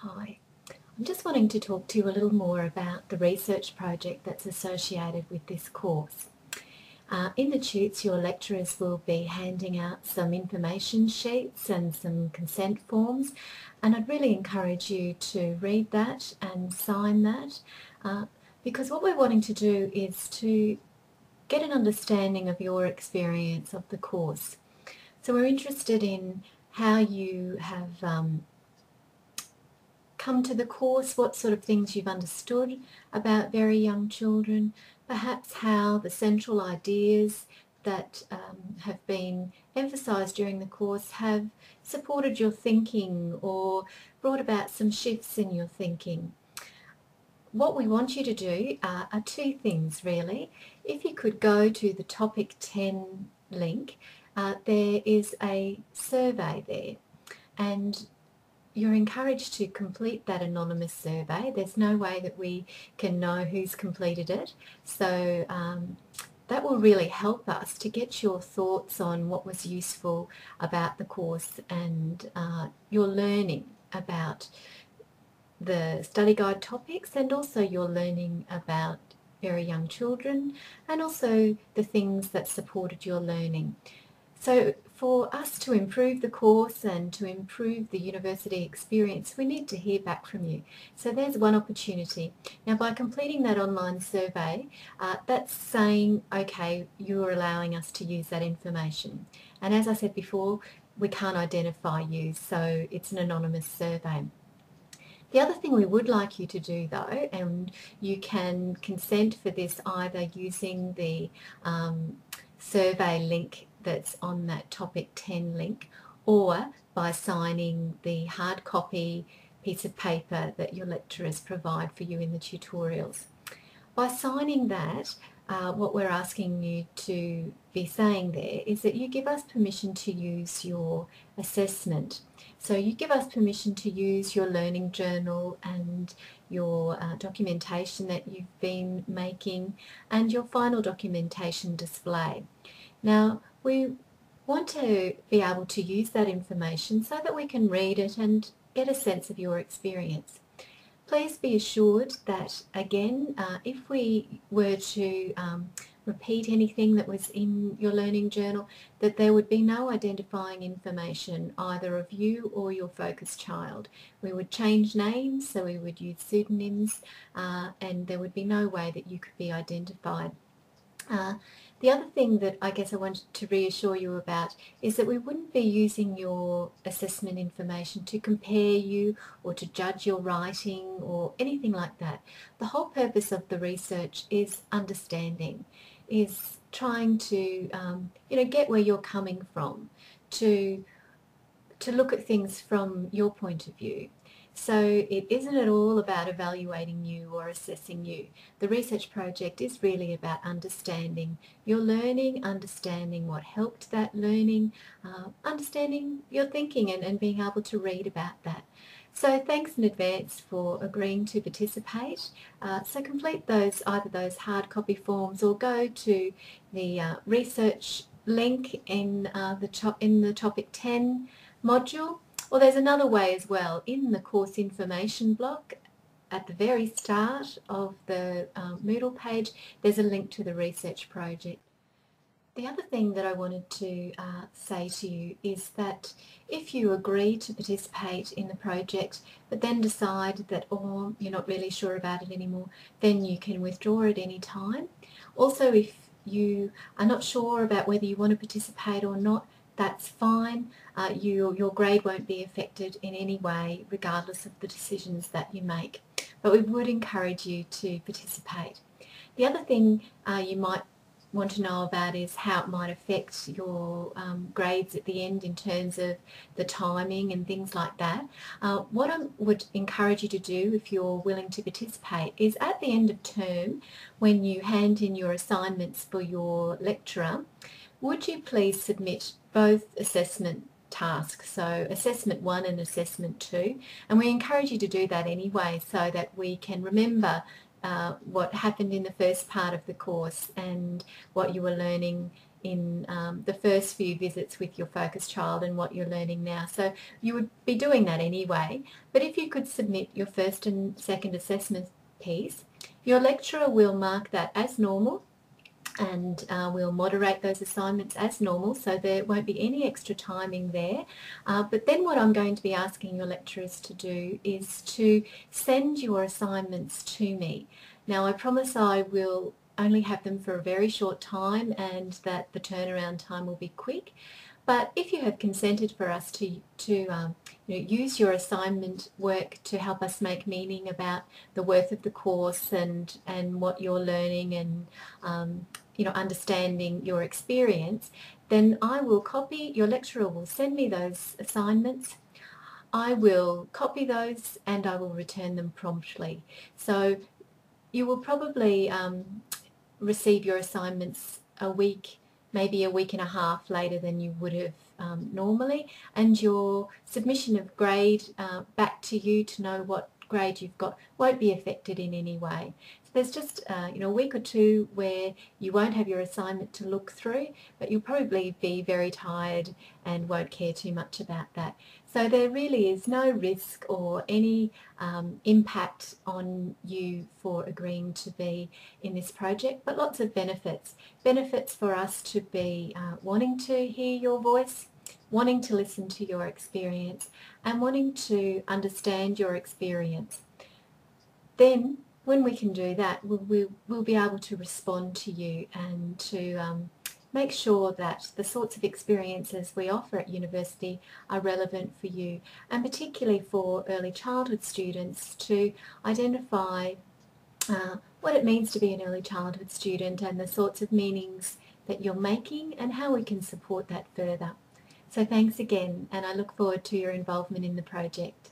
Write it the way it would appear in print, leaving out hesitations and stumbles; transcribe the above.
Hi, I'm just wanting to talk to you a little more about the research project that's associated with this course. In the tutes, your lecturers will be handing out some information sheets and some consent forms, and I'd really encourage you to read that and sign that, because what we're wanting to do is to get an understanding of your experience of the course. So we're interested in how you have come to the course, what sort of things you've understood about very young children, perhaps how the central ideas that have been emphasised during the course have supported your thinking or brought about some shifts in your thinking. What we want you to do are two things really. If you could go to the Topic 10 link, there is a survey there, and you're encouraged to complete that anonymous survey. There's no way that we can know who's completed it, so that will really help us to get your thoughts on what was useful about the course and your learning about the study guide topics, and also your learning about very young children, and also the things that supported your learning. So for us to improve the course and to improve the university experience, we need to hear back from you. So there's one opportunity. Now, by completing that online survey, that's saying, okay, you're allowing us to use that information. And as I said before, we can't identify you, so it's an anonymous survey. The other thing we would like you to do though, and you can consent for this either using the survey link that's on that Topic 10 link, or by signing the hard copy piece of paper that your lecturers provide for you in the tutorials. By signing that, what we're asking you to be saying there is that you give us permission to use your assessment. So you give us permission to use your learning journal and your documentation that you've been making and your final documentation display. Now, we want to be able to use that information so that we can read it and get a sense of your experience. Please be assured that, again, if we were to repeat anything that was in your learning journal, that there would be no identifying information either of you or your focus child. We would change names, so we would use pseudonyms, and there would be no way that you could be identified. The other thing that I guess I wanted to reassure you about is that we wouldn't be using your assessment information to compare you or to judge your writing or anything like that. The whole purpose of the research is understanding, is trying to get where you're coming from, to look at things from your point of view. So it isn't at all about evaluating you or assessing you. The research project is really about understanding your learning, understanding what helped that learning, understanding your thinking and being able to read about that. So thanks in advance for agreeing to participate. So complete either those hard copy forms or go to the research link in the Topic 10 module. Or there's another way as well. In the course information block at the very start of the Moodle page, there's a link to the research project. The other thing that I wanted to say to you is that if you agree to participate in the project but then decide that you're not really sure about it anymore, then you can withdraw at any time. Also, if you are not sure about whether you want to participate or not, that's fine. Your grade won't be affected in any way regardless of the decisions that you make. But we would encourage you to participate. The other thing you might want to know about is how it might affect your grades at the end in terms of the timing and things like that. What I would encourage you to do if you're willing to participate is at the end of term, when you hand in your assignments for your lecturer, would you please submit both assessment tasks, so assessment 1 and assessment 2, and we encourage you to do that anyway so that we can remember what happened in the first part of the course and what you were learning in the first few visits with your focus child and what you're learning now. So you would be doing that anyway, but if you could submit your first and second assessment piece, your lecturer will mark that as normal, and we'll moderate those assignments as normal, so there won't be any extra timing there. But then what I'm going to be asking your lecturers to do is to send your assignments to me. Now, I promise I will only have them for a very short time and that the turnaround time will be quick. But if you have consented for us to use your assignment work to help us make meaning about the worth of the course and what you're learning and understanding your experience, then I will copy, your lecturer will send me those assignments. I will copy those and I will return them promptly. So you will probably receive your assignments maybe a week and a half later than you would have normally, and your submission of grade back to you to know what grade you've got won't be affected in any way. So there's just a week or two where you won't have your assignment to look through, but you'll probably be very tired and won't care too much about that. So there really is no risk or any impact on you for agreeing to be in this project, but lots of benefits. Benefits for us to be wanting to hear your voice, wanting to listen to your experience, and wanting to understand your experience. Then, when we can do that, we'll be able to respond to you and to make sure that the sorts of experiences we offer at university are relevant for you, and particularly for early childhood students to identify what it means to be an early childhood student and the sorts of meanings that you're making and how we can support that further. So thanks again, and I look forward to your involvement in the project.